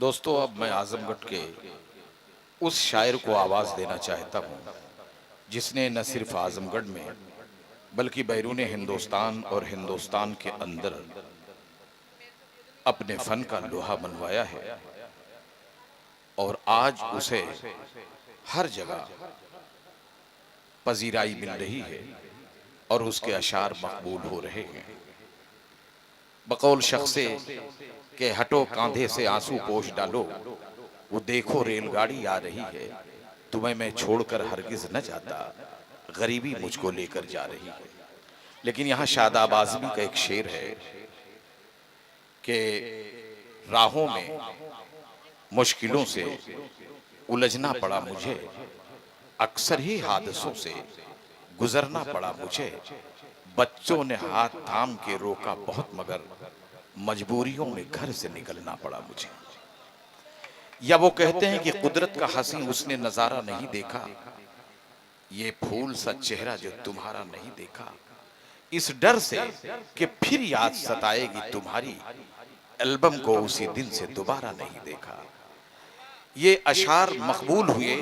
दोस्तों, अब मैं आजमगढ़ के उस शायर को आवाज देना चाहता हूँ जिसने न सिर्फ आजमगढ़ में बल्कि बैरून हिंदुस्तान और हिंदुस्तान के अंदर अपने फन का लोहा मनवाया है और आज उसे हर जगह पजीराई मिल रही है और उसके अशार मकबूल हो रहे हैं। बकौल शख्से के हटो कांधे से आंसू पोंछ डालो, वो देखो रेलगाड़ी आ रही है, तुम्हें मैं छोड़कर हरगिज न जाता, गरीबी मुझको लेकर जा रही है। लेकिन यहाँ शादाब आज़मी का एक शेर है कि राहों में मुश्किलों से उलझना पड़ा मुझे, अक्सर ही हादसों से गुजरना पड़ा मुझे, बच्चों ने हाथ थाम के रोका बहुत मगर मजबूरियों में घर से निकलना पड़ा मुझे। या वो कहते हैं कि कुदरत का हसीन उसने नजारा नहीं देखा, ये फूल सा चेहरा जो तुम्हारा नहीं देखा, इस डर से कि फिर याद सताएगी तुम्हारी, एल्बम को उसी दिन से दोबारा नहीं देखा। ये अशार मकबूल हुए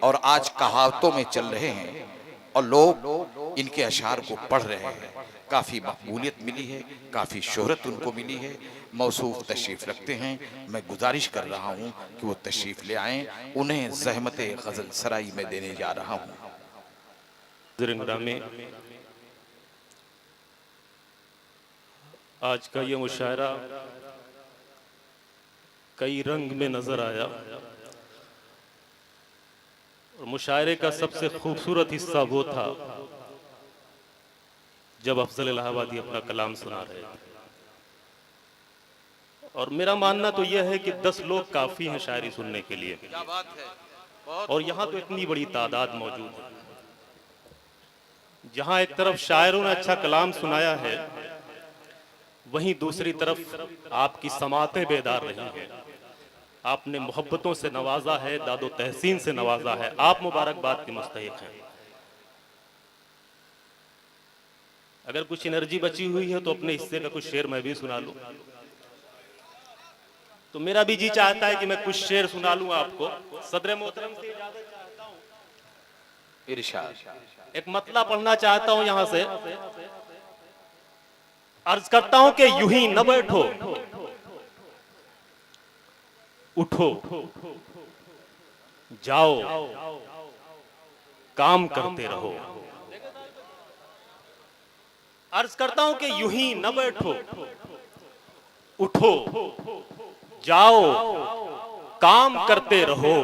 और आज कहावतों में चल रहे हैं और लोग इनके अशार को पढ़ रहे हैं। काफ़ी मकबूलियत मिली है, काफ़ी शोहरत उनको मिली है। मौसूफ तशरीफ़ रखते हैं, मैं गुजारिश कर रहा हूँ कि वो तशरीफ़ ले आएँ, उन्हें ज़हमत गज़ल सराई में देने जा रहा हूँ। आज का ये मुशायरा कई रंग में नजर आया और मुशायरे का सबसे खूबसूरत हिस्सा वो था जब अफजल इलाहाबादी अपना कलाम सुना रहे थे। और मेरा मानना तो यह है कि 10 लोग काफी हैं शायरी सुनने के लिए, और यहाँ तो इतनी बड़ी तादाद मौजूद है। जहाँ एक तरफ शायरों ने अच्छा कलाम सुनाया है, वहीं दूसरी तरफ आपकी समातें बेदार रही हैं। आपने मोहब्बतों से नवाजा है, दादो तहसीन से नवाजा है, आप मुबारकबाद के मुस्तहिक हैं। अगर कुछ एनर्जी बची हुई है तो अपने हिस्से का कुछ शेर मैं भी सुना लूं। तो मेरा भी जी चाहता है कि मैं कुछ शेर सुना लूं आपको। सदर मोहतरम से इजाजत चाहता हूं, इरशाद। एक मतला पढ़ना चाहता हूं यहां से। अर्ज करता हूं कि यूं ही न बैठो, उठो, जाओ, काम करते रहो। अर्ज करता हूं कि यूं ही न बैठो, उठो, जाओ, काम करते रहो,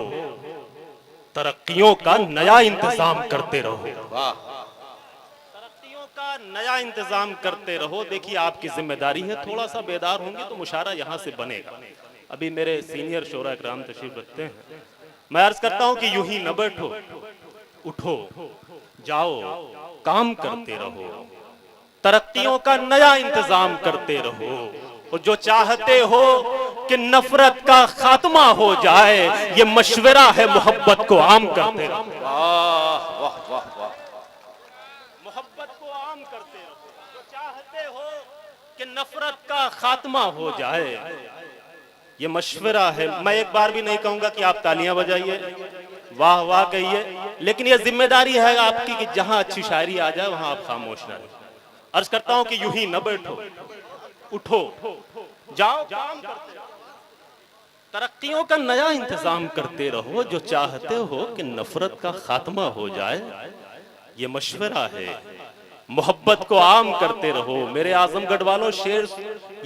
तरक्कियों का नया इंतजाम करते रहो। तरक्कियों का नया इंतजाम करते रहो। देखिए, आपकी जिम्मेदारी है, थोड़ा सा बेदार होंगे तो मुशायरा यहां से बनेगा। अभी मेरे सीनियर शोरा इकराम तशरीफ रखते हैं। मैं अर्ज करता हूं कि यूं ही न बैठो, उठो, जाओ, काम करते रहो, तरक्कियों का नया इंतजाम करते रहो। और जो चाहते हो कि नफरत का खात्मा हो जाए, ये मशवरा है मोहब्बत को आम करते रहो। वाह वाह वाह वाह। मोहब्बत को आम करते रहो। जो चाहते हो कि नफरत का खात्मा हो जाए, ये मशवरा है। मैं एक बार भी नहीं कहूंगा कि आप तालियां बजाइए, वाह वाह कहिए, लेकिन ये जिम्मेदारी है आपकी कि जहां अच्छी शायरी आ जाए वहां आप खामोश ना रहिए। अर्ज करता हूं कि यूं ही न बैठो, उठो, जाओ, काम करते रहो, तरक्कियों का नया इंतजाम करते रहो। जो चाहते हो कि नफरत का खात्मा हो जाए, ये मशवरा है, मोहब्बत को आम करते रहो। मेरे आजमगढ़ वालों, शेर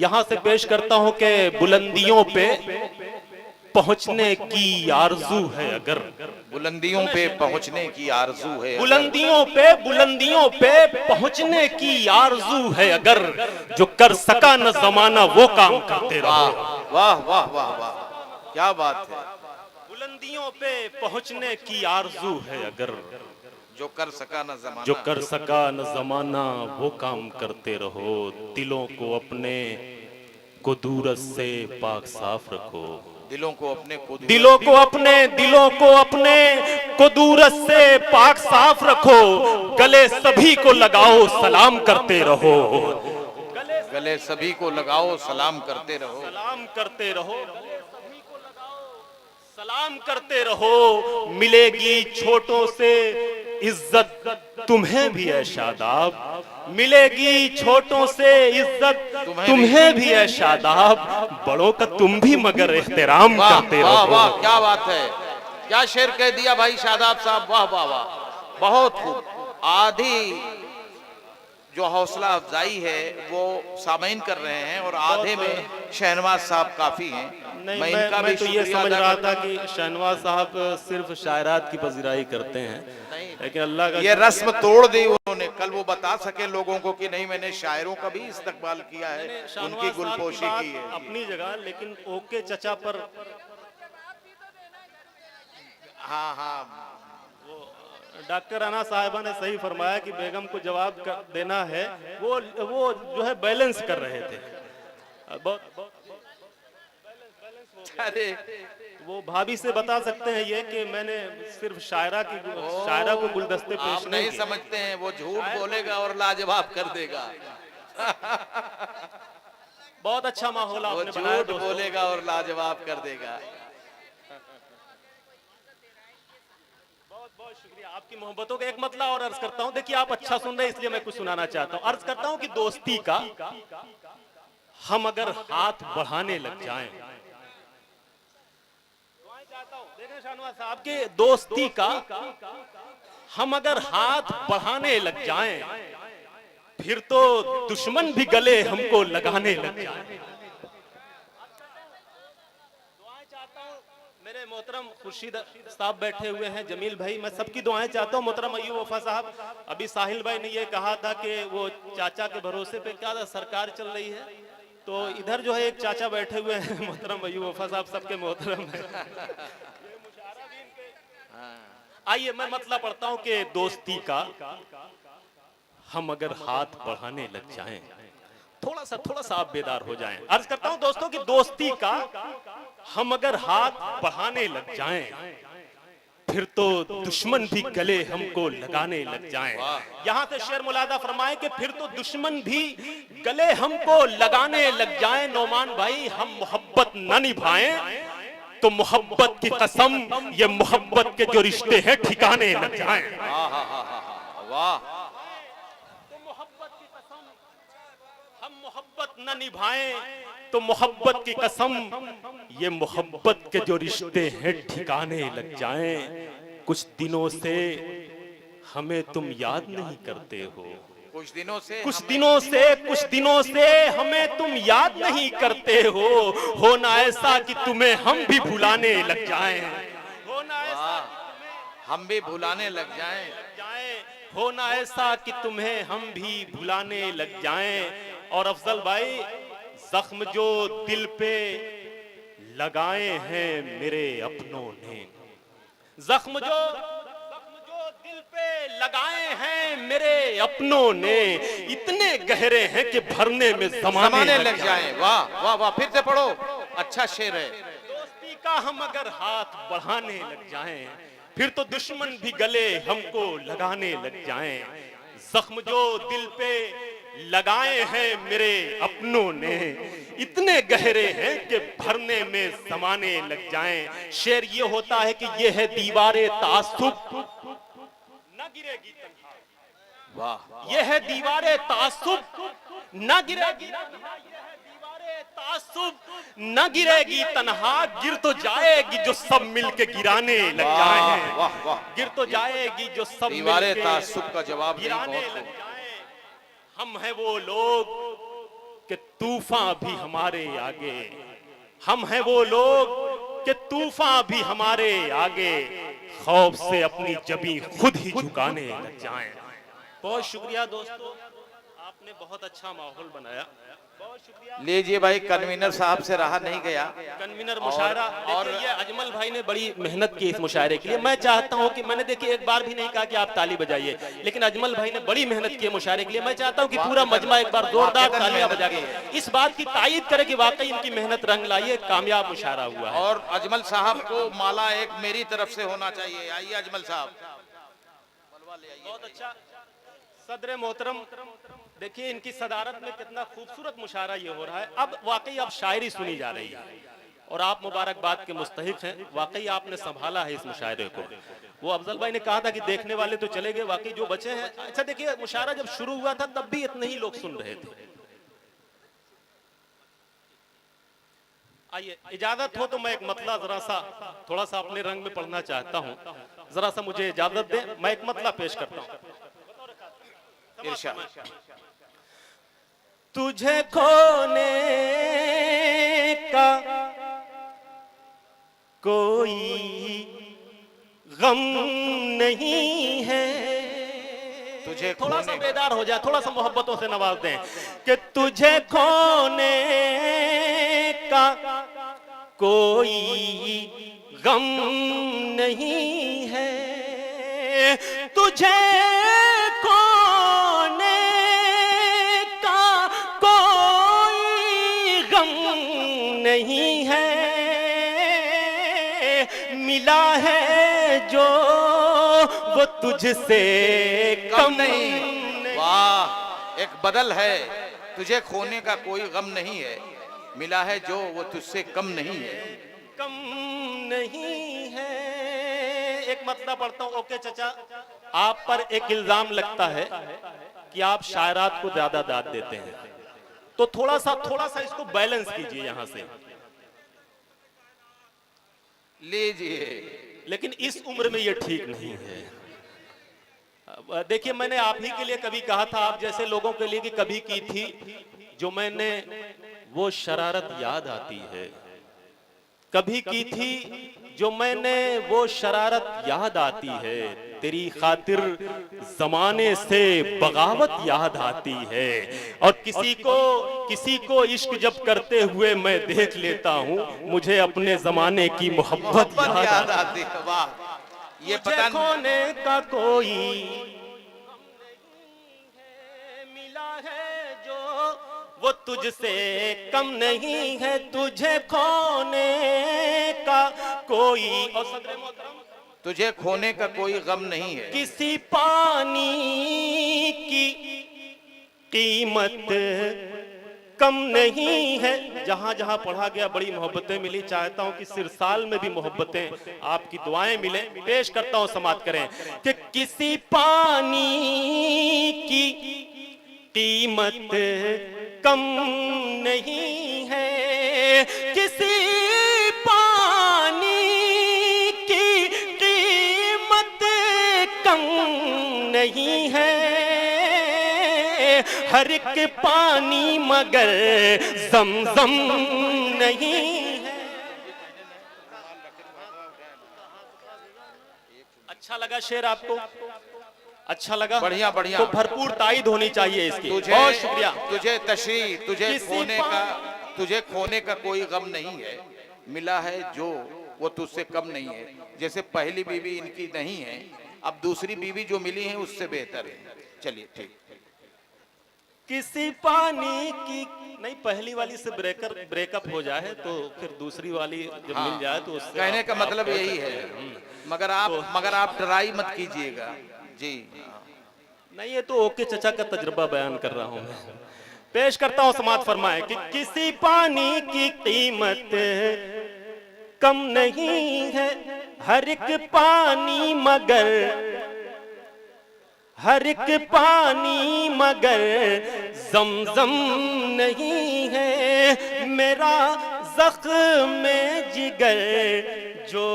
यहां से पेश करता हूं कि बुलंदियों पे पहुंचने की आरजू है अगर, बुलंदियों पे पहुंचने की आरजू है, बुलंदियों पे पहुंचने की आरजू है अगर, जो कर सका न जमाना वो काम करते रहो। वाह वाह वाह वाह, क्या बात है। बुलंदियों पे पहुंचने की आरजू है अगर, जो कर सका न जमाना, जो कर सका न जमाना वो काम करते रहो। दिलों को अपने को दूरत से पाक साफ रखो। दिलों को अपने को दूरत से पाक साफ रखो। गले सभी को लगाओ, सलाम करते रहो। गले सभी को लगाओ, सलाम करते रहो। सलाम करते रहो। सलाम करते रहो, मिलेगी छोटों से इज्जत तुम्हें भी है शादाब, मिलेगी छोटों से इज्जत तुम्हें भी है शादाब, बड़ों का तुम भी मगर एहतराम वाह करते वाह रहो। वाह, क्या बात है, क्या शेर कह दिया भाई शादाब साहब, वाह वाह वाह, बहुत खूब। आधी जो हौसला अफजाई है वो सामीन कर रहे हैं और आधे में शहनवाज साहब काफी हैं। नहीं, मैं इनका भी मैं तो ये शुक्रिया समझ अदा रहा करता था कि शहनवाज साहब सिर्फ शायरात की पजीराई करते हैं, लेकिन अल्लाह का ये रस्म तोड़ दी उन्होंने। कल वो बता सके लोगों को कि नहीं, मैंने शायरों का भी इस्तकबाल किया है, शाहनवाज उनकी साहब की गुलपोशी बात की है। अपनी जगह, लेकिन ओके चचा पर हाँ हाँ, डॉक्टर अना साहिबा ने सही फरमाया कि बेगम को जवाब देना है, वो जो है बैलेंस कर रहे थे। अरे वो भाभी से बता सकते हैं ये कि मैंने सिर्फ शायरा को गुलदस्ते पेश आप नहीं किए। समझते हैं, वो झूठ बोलेगा और लाजवाब कर देगा। बहुत अच्छा माहौल वो आपने बनाया झूठ दोस्तों। बोलेगा और लाजवाब कर देगा। बहुत बहुत शुक्रिया आपकी मोहब्बतों का। एक मतला और अर्ज करता हूँ, देखिए आप अच्छा सुन रहे हैं इसलिए मैं कुछ सुनाना चाहता हूँ। अर्ज करता हूँ कि दोस्ती का हम अगर हाथ बढ़ाने लग जाएं, देखें शाहनवाज साहब के, दोस्ती का हम अगर हाथ बढ़ाने लग जाएं, फिर तो दुश्मन भी गले हमको लगाने लग जाएं। मेरे मोहतरम खुर्शीद साहब बैठे हुए हैं, जमील भाई, मैं सबकी दुआएं चाहता हूँ। मोहतरम अय्यूब वफा साहब, अभी साहिल भाई ने ये कहा था कि वो चाचा के भरोसे पे क्या था सरकार चल रही है, तो इधर जो है एक चाचा बैठे हुए हैं मोहतरम अय्यूब वफा साहब, सबके मोहतरम है। आइए मैं मतलब पढ़ता हूँ कि दोस्ती का हम अगर हाथ बढ़ाने लग जाएं, थोड़ा सा आप बेदार हो जाएं। अर्ज करता हूं दोस्तों कि दोस्ती का हम अगर हाथ बढ़ाने लग जाएं, फिर तो दुश्मन भी गले हमको लगाने लग जाएं। यहां से शेर मुलादा फरमाए कि फिर तो दुश्मन भी गले हमको लगाने लग जाएं। नौमान भाई, हम मोहब्बत न निभाएं तो मोहब्बत की कसम ये मोहब्बत के जो रिश्ते हैं ठिकाने लग जाएं। वाह, तो मोहब्बत की कसम हम मोहब्बत न निभाएं तो मोहब्बत की कसम ये मोहब्बत के जो रिश्ते हैं ठिकाने लग जाएं। कुछ दिनों से हमें तुम याद नहीं करते हो, कुछ दिनों से हमें तुम याद नहीं करते हो ना ऐसा कि तुम्हें हम भी भुलाने लग जाएं, होना ऐसा हम भी भुलाने लग जाएं, होना ऐसा कि तुम्हें हम भी भुलाने लग जाएं। और अफजल भाई, जख्म जो दिल पे लगाए हैं मेरे अपनों ने, जख्म जो दिल पे लगाए हैं मेरे अपनों ने, इतने गहरे हैं कि भरने में ज़माने लग जाएं। वाह वाह वाह, फिर से पढ़ो, अच्छा शेर है। दोस्ती का हम अगर हाथ बढ़ाने लग जाएं, फिर तो दुश्मन भी गले हमको लगाने लग जाएं। जख्म जो दिल पे लगाए हैं मेरे अपनों ने, इतने गहरे हैं कि भरने में ज़माने लग जाएं। शेर ये होता है कि ये है दीवारे तासुब न गिरेगी तन्हा, वाह, ये है दीवारे तासुब न गिरेगी, तासुब न गिरेगी तन्हा, गिर तो जाएगी जो सब मिलके गिराने लग जाएं। वाह वाह, गिर तो जाएगी जो सब दीवारे मिलके तासुब का जवाब नहीं, गिराने बहुत लग खूब। जाएं। हम हैं वो लोग कि तूफान भी हमारे आगे, हम हैं वो लोग कि तूफान भी हमारे आगे, खौफ से अपनी जबी खुद ही झुकाने लग जाएं। बहुत शुक्रिया दोस्तों, आपने बहुत अच्छा माहौल बनाया, बहुत शुक्रिया। लीजिए भाई, कन्वीनर साहब से रहा नहीं गया। कन्वीनर मुशायरा, और देखिए ये अजमल भाई ने बड़ी मेहनत की इस मुशायरे के लिए। मैं चाहता हूं कि मैंने देखिए एक बार भी नहीं कहा कि आप ताली बजाइए, लेकिन अजमल भाई ने बड़ी मेहनत की मुशायरे के लिए। मैं चाहता हूं कि पूरा मजमा एक बार जोरदार तालियां बजा के इस बात की तायीद करे कि वाकई इनकी मेहनत रंग लाई है, कामयाब मुशायरा हुआ है। और अजमल साहब को माला एक मेरी तरफ से होना चाहिए। आइए अजमल साहब, बहुत अच्छा सदर मोहतरम, देखिए इनकी सदारत में कितना खूबसूरत मुशायरा ये हो रहा है। अब वाकई अब शायरी सुनी जा रही है और आप मुबारकबाद के मुस्तहिक हैं। वाकई आपने संभाला है इस मुशायरे को। वो अफजल भाई ने कहा था कि देखने वाले तो चले गए, वाकई जो बचे हैं। अच्छा देखिए, मुशायरा जब शुरू हुआ था तब भी इतने ही लोग सुन रहे थे। आइए, इजाजत हो तो मैं एक मतला जरा सा थोड़ा सा अपने रंग में पढ़ना चाहता हूँ। जरा सा मुझे इजाजत दें, मैं एक मतला पेश करता हूँ। इरशाद। तुझे खोने का कोई गम नहीं है। तुझे थोड़ा सा खोने का- बेदार हो जाए, थोड़ा सा मोहब्बतों से नवाज दें कि तुझे खोने का कोई गम नहीं है। तुझे खोने का कोई गम नहीं है। मिला है जो वो तुझसे कम नहीं। वाह, एक बदल है। तुझे खोने का कोई गम नहीं है, मिला है जो वो तुझसे कम नहीं है। कम नहीं है। एक मतलब पढ़ता हूँ। ओके चचा, आप पर एक इल्जाम लगता है कि आप शायरात को ज्यादा दाद देते हैं, तो थोड़ा सा इसको बैलेंस कीजिए यहां से। लीजिए। लेकिन इस उम्र में ये ठीक नहीं है। देखिए, मैंने आप ही के लिए कभी कहा था, आप जैसे लोगों के लिए कि कभी की थी जो मैंने वो शरारत याद आती है। कभी की थी जो मैंने वो शरारत याद आती है। तेरी खातिर जमाने से बगावत याद आती है। और किसी को इश्क जब करते हुए मैं देख लेता हूँ, मुझे अपने जमाने की मोहब्बत याद आती है। वाह, ये पता नहीं खोने का कोई मिला है जो वो तुझसे कम नहीं है। तुझे खोने का कोई, और सदर मोहतरम, तुझे खोने का कोई गम नहीं है। किसी पानी की कीमत कम नहीं है। जहां जहां पढ़ा गया बड़ी मोहब्बतें मिली। चाहता हूं कि सिरसाल में भी मोहब्बतें, आपकी दुआएं मिले। पेश करता हूं, समाप्त करें कि किसी पानी की कीमत कम नहीं है। किसी पानी की कीमत कम नहीं है। हर एक पानी मगर ज़मज़म नहीं है। अच्छा लगा शेर आपको? अच्छा लगा? बढ़िया बढ़िया। तो भरपूर ताईद होनी चाहिए इसकी। तुझे बहुत शुक्रिया। तुझे तशरीह, किसी तुझे खोने का कोई गम नहीं है, मिला है जो वो तुझसे कम नहीं है। जैसे पहली बीवी इनकी नहीं है, अब दूसरी बीवी जो मिली है उससे बेहतर है। चलिए ठीक। किसी पानी की नहीं, पहली वाली से ब्रेकअप हो जाए तो फिर दूसरी वाली जब मिल जाए तो उससे कहने का मतलब यही है। मगर आप ट्राई मत कीजिएगा जी। नहीं, ये तो ओके चचा का तजुर्बा बयान कर रहा हूं मैं। पेश करता हूं, समात फरमाए कि किसी पानी की कीमत कम नहीं है। हर एक पानी मगर ज़मज़म नहीं है। मेरा ज़ख्म जिगर जो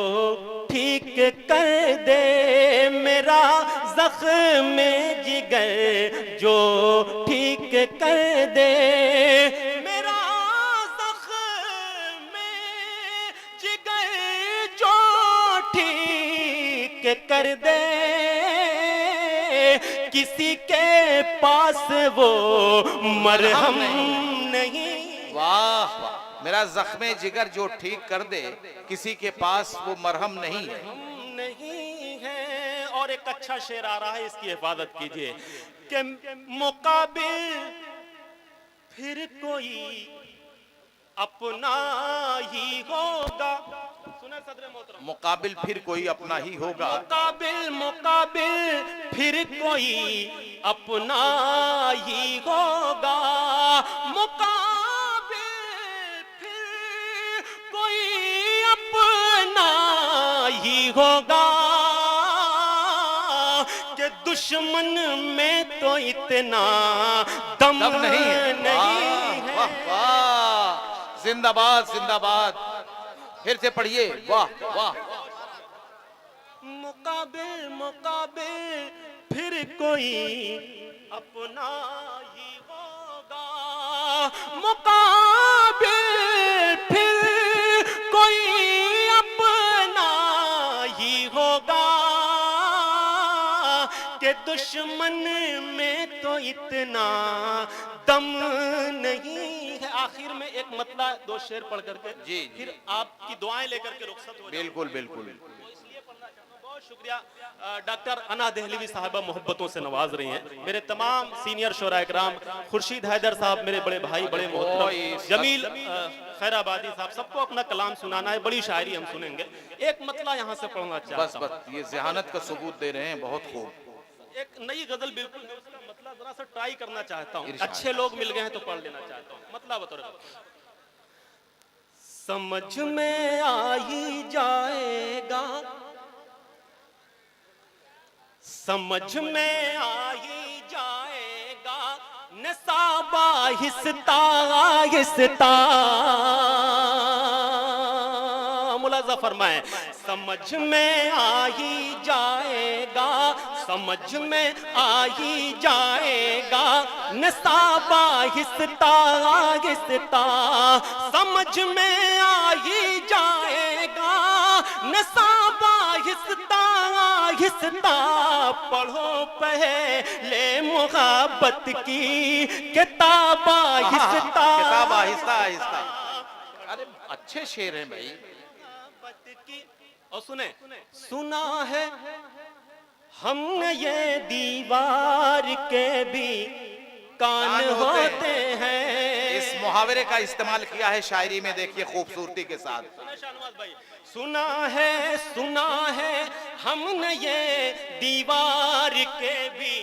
ठीक कर दे, मेरा ज़ख्म जिगर जो ठीक कर दे, मेरा ज़ख्म जिगर जो ठीक कर दे। किसी के पास वो मरहम नहीं। वाह, मेरा जख्मे जिगर जो ठीक कर दे, किसी के पास वो मरहम नहीं है। नहीं है। और एक अच्छा शेर आ रहा है, इसकी हिफाजत कीजिए कि मुकाबिल फिर कोई अपना ही होगा। सुना सदर मोहतरम? मुकाबिल फिर कोई अपना ही होगा। मुकाबिल फिर कोई अपना ही होगा। मुकाबिल फिर कोई ही होगा कि दुश्मन में तो इतना दम दम नहीं है। नहीं है। वाह वाह, जिंदाबाद जिंदाबाद। फिर से पढ़िए, वाह वाह। मुकाबिल मुकाबिल फिर कोई अपना ही होगा, मुकाबिल फिर कोई अपना ही होगा कि दुश्मन में तो इतना दम नहीं है। आखिर में एक मतला दो शेर पढ़ करके जी, फिर आपकी दुआएं लेकर के रुखसत हो जाए। बिल्कुल बिल्कुल। इसलिए पढ़ना चाहता हूं। बहुत शुक्रिया। डॉक्टर अना दहलवी साहबा मोहब्बतों से नवाज रही हैं। मेरे तमाम सीनियर शोरा इकराम, खुर्शीद हैदर साहब मेरे बड़े भाई, बड़े मोहतरम, जमील खैराबादी साहब, सबको अपना कलाम सुनाना है। बड़ी शायरी हम सुनेंगे। एक मतला यहाँ से पढ़ना चाहता बस हूं। बस, ये जहानत का सबूत दे रहे हैं, बहुत खूब। एक नई गजल, बिल्कुल मैं उसका मतलब जरा सा ट्राई करना चाहता हूँ। इरशाद। अच्छे लोग मिल गए हैं तो पढ़ लेना चाहता हूँ। मतलब बतौर समझ में आ ही जाएगा, समझ में आ ही जाएगा, नसाबा हिस्ता हिस्ता। मुलाजा फरमाए, समझ में आ ही जाएगा, समझ में आ ही जाएगा, नसाबा हिस्ता हिस्ता। समझ में आ ही जाएगा, नसाबा हिस्ता हिस्ता। पढ़ो पहले मुहब्बत की किताबा हिस्ता, किताबा हिस्सा हिस्सा। अरे अच्छे शेर हैं भाई। और सुने, सुना है हमने ये दीवार के भी कान होते हैं। इस मुहावरे का इस्तेमाल किया है शायरी में, देखिए खूबसूरती के साथ। सुना है हमने ये दीवार के भी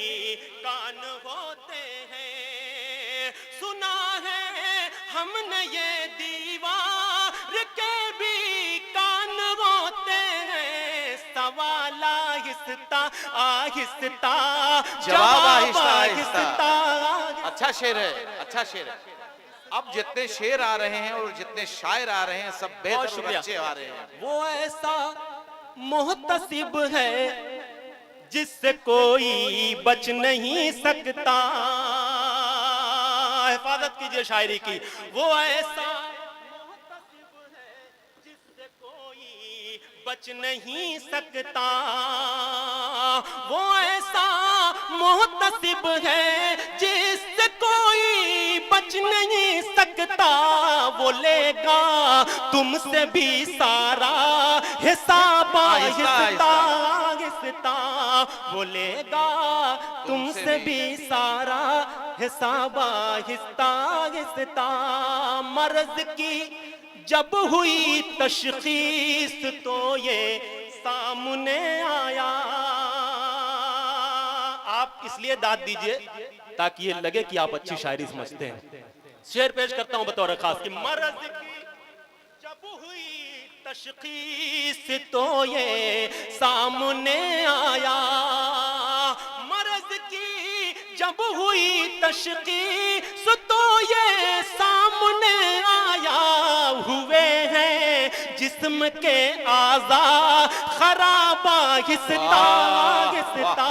कान होते हैं। सुना है हमने ये दीवार के भी कान होते हैं। सवाल आहिस्ता आहिस्ता, जवाब आहिस्ता आहिस्ता। अच्छा शेर है, अच्छा शेर है। अब जितने शेर आ रहे हैं और जितने शायर आ रहे हैं, सब बेहतर और अच्छे आ रहे हैं। वो ऐसा मोहतसिब है जिससे कोई बच नहीं सकता। हिफाजत कीजिए शायरी की। वो ऐसा मोहतसिब है जिससे कोई बच नहीं सकता। वो ऐसा मोहतसिब है जिससे कोई बच नहीं सकता। वो लेगा तुमसे भी सारा हिसाब आहिस्ता आहिस्ता। वो लेगा तुमसे भी सारा हिसाब आहिस्ता आहिस्ता। मर्ज की जब हुई तशखीस तो ये सामने आया। आप इसलिए दाद दीजिए ताकि ये लगे कि आप अच्छी शायरी समझते हैं। शेर पेश करता हूं बतौर खास कि मर्ज की जब हुई तशखीस तो ये सामने आया। मर्ज की जब हुई तशखीस तो ये सामने आया। हुए हैं जिस्म के आज़ा खराब आहिस्ता आहिस्ता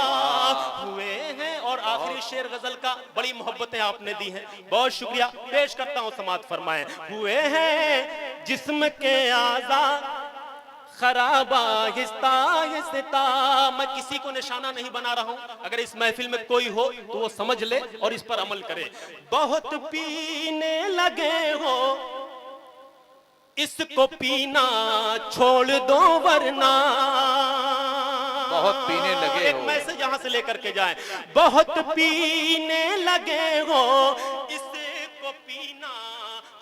हुए हैं। और आखिरी शेर गजल का, बड़ी मोहब्बतें आपने दी हैं, बहुत शुक्रिया। पेश करता हूं, समात फरमाएं। हुए हैं जिस्म के आज़ा खराब आहिस्ता आहिस्ता। मैं किसी को निशाना नहीं बना रहा हूं। अगर इस महफिल में कोई हो तो वो समझ ले और इस पर अमल करे। बहुत पीने लगे हो, इसको पीना छोड़ दो वरना। बहुत पीने लगे एक हो, मैसेज यहां से लेकर के जाएं। बहुत पीने लगे हो, इसको पीना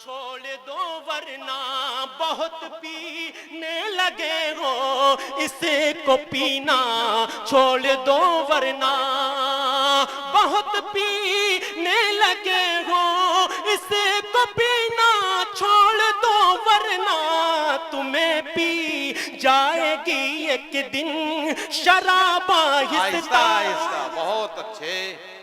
छोड़ दो वरना। बहुत पीने लगे हो, इसको पीना छोड़ दो वरना। बहुत पीने लगे हो, इसको पीना छोड़ दो वरना। तुम्हें पी जाएगी एक दिन शराब आहिस्ता आहिस्ता। आहिस्ता, बहुत अच्छे।